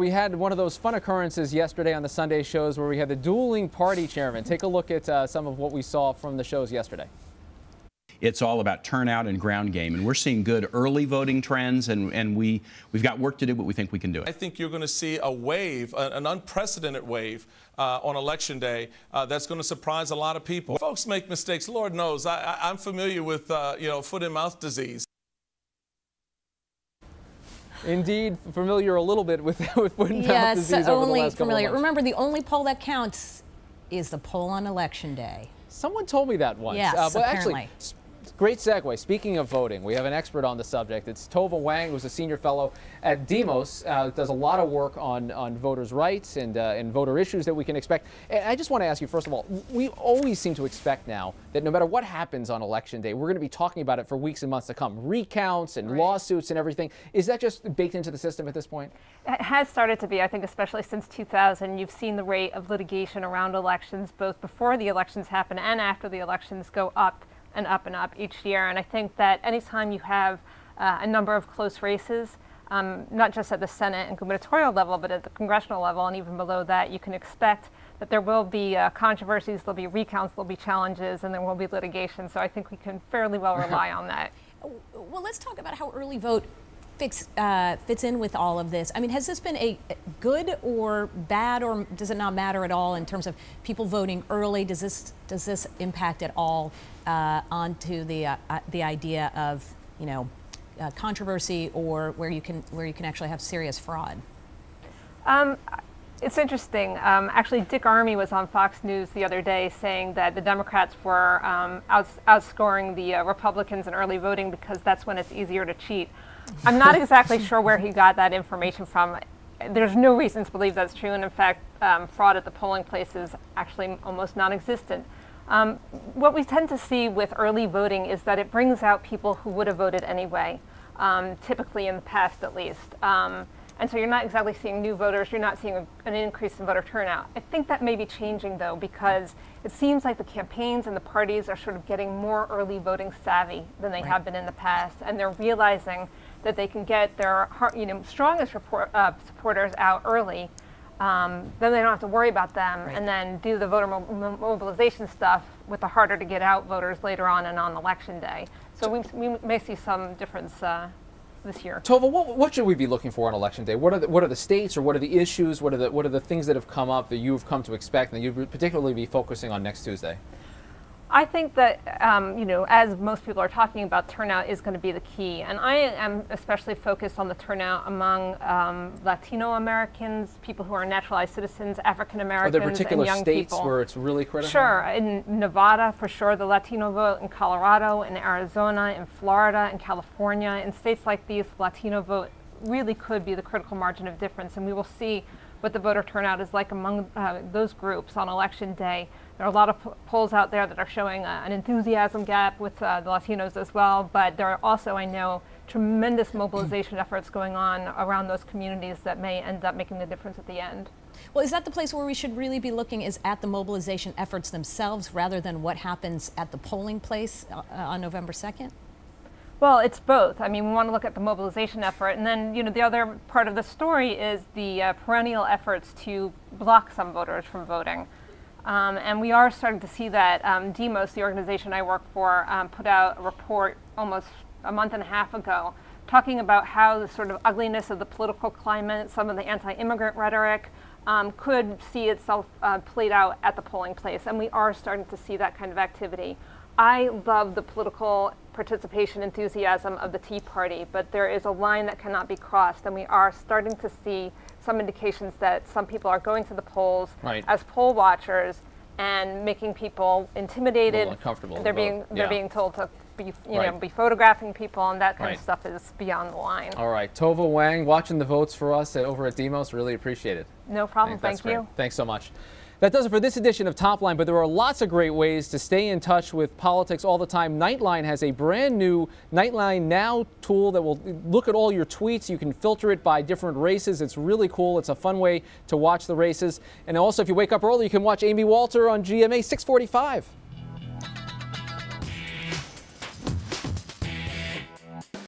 We had one of those fun occurrences yesterday on the Sunday shows where we had the dueling party chairman. Take a look at some of what we saw from the shows yesterday. It's all about turnout and ground game, and we're seeing good early voting trends, and we've got work to do, but we think we can do it. I think you're going to see a wave, an unprecedented wave on Election Day that's going to surprise a lot of people. Folks make mistakes. Lord knows, I'm familiar with foot and mouth disease. Indeed, familiar a little bit with foot and mouth disease over the last couple of months. Remember, the only poll that counts is the poll on Election Day. Someone told me that once. Yes, but apparently. Actually, great segue. Speaking of voting, we have an expert on the subject. It's Tova Wang, who's a senior fellow at Demos, does a lot of work on voters' rights and voter issues that we can expect. And I just want to ask you, first of all, we always seem to expect now that no matter what happens on Election Day, we're going to be talking about it for weeks and months to come. Recounts and lawsuits and everything. Is that just baked into the system at this point? It has started to be, I think, especially since 2000. You've seen the rate of litigation around elections, both before the elections happen and after the elections, go up and up and up each year. And I think that anytime you have a number of close races, not just at the Senate and gubernatorial level, but at the congressional level and even below that, you can expect that there will be controversies, there'll be recounts, there'll be challenges, and there will be litigation. So I think we can fairly well rely on that. Well, let's talk about how early vote fits in with all of this. I mean, has this been a good or bad, or does it not matter at all in terms of people voting early? Does this impact at all onto the idea of controversy, or where you can actually have serious fraud? It's interesting. Actually, Dick Armey was on Fox News the other day saying that the Democrats were outscoring the Republicans in early voting because that's when it's easier to cheat. I'm not exactly sure where he got that information from. There's no reason to believe that's true, and in fact, fraud at the polling place is actually almost non-existent. What we tend to see with early voting is that it brings out people who would have voted anyway, typically in the past at least. And so you're not exactly seeing new voters, you're not seeing an increase in voter turnout. I think that may be changing though, because it seems like the campaigns and the parties are sort of getting more early voting savvy than they have been in the past, and they're realizing that they can get their strongest supporters out early. Then they don't have to worry about them, and then do the voter mobilization stuff with the harder to get out voters later on and on Election Day. So we may see some difference this year. Tova, what should we be looking for on Election Day? What are the states, or what are the issues? What are the things that have come up that you've come to expect, and that you particularly be focusing on next Tuesday? I think that, as most people are talking about, turnout is going to be the key. And I am especially focused on the turnout among Latino Americans, people who are naturalized citizens, African Americans, and young people. Are there particular states where it's really critical? Sure. In Nevada, for sure, the Latino vote. In Colorado, in Arizona, in Florida, in California. In states like these, the Latino vote really could be the critical margin of difference. And we will see what the voter turnout is like among those groups on Election Day. There are a lot of polls out there that are showing an enthusiasm gap with the Latinos as well, but there are also, I know, tremendous mobilization efforts going on around those communities that may end up making the difference at the end. Well, is that the place where we should really be looking, is at the mobilization efforts themselves rather than what happens at the polling place on November 2nd? Well, it's both. I mean, we want to look at the mobilization effort, and then, the other part of the story is the perennial efforts to block some voters from voting. And we are starting to see that. Demos, the organization I work for, put out a report almost a month and a half ago talking about how the sort of ugliness of the political climate, some of the anti-immigrant rhetoric, could see itself played out at the polling place. And we are starting to see that kind of activity. I love the political participation enthusiasm of the Tea Party, but there is a line that cannot be crossed, and we are starting to see some indications that some people are going to the polls as poll watchers and making people intimidated. Uncomfortable. They're being told to be be photographing people, and that kind of stuff is beyond the line. All right, Tova Wang, watching the votes for us over at Demos. Really appreciate it. No problem. Thank you. Thanks so much. That does it for this edition of Top Line, but there are lots of great ways to stay in touch with politics all the time. Nightline has a brand new Nightline Now tool that will look at all your tweets. You can filter it by different races. It's really cool. It's a fun way to watch the races. And also, if you wake up early, you can watch Amy Walter on GMA 645.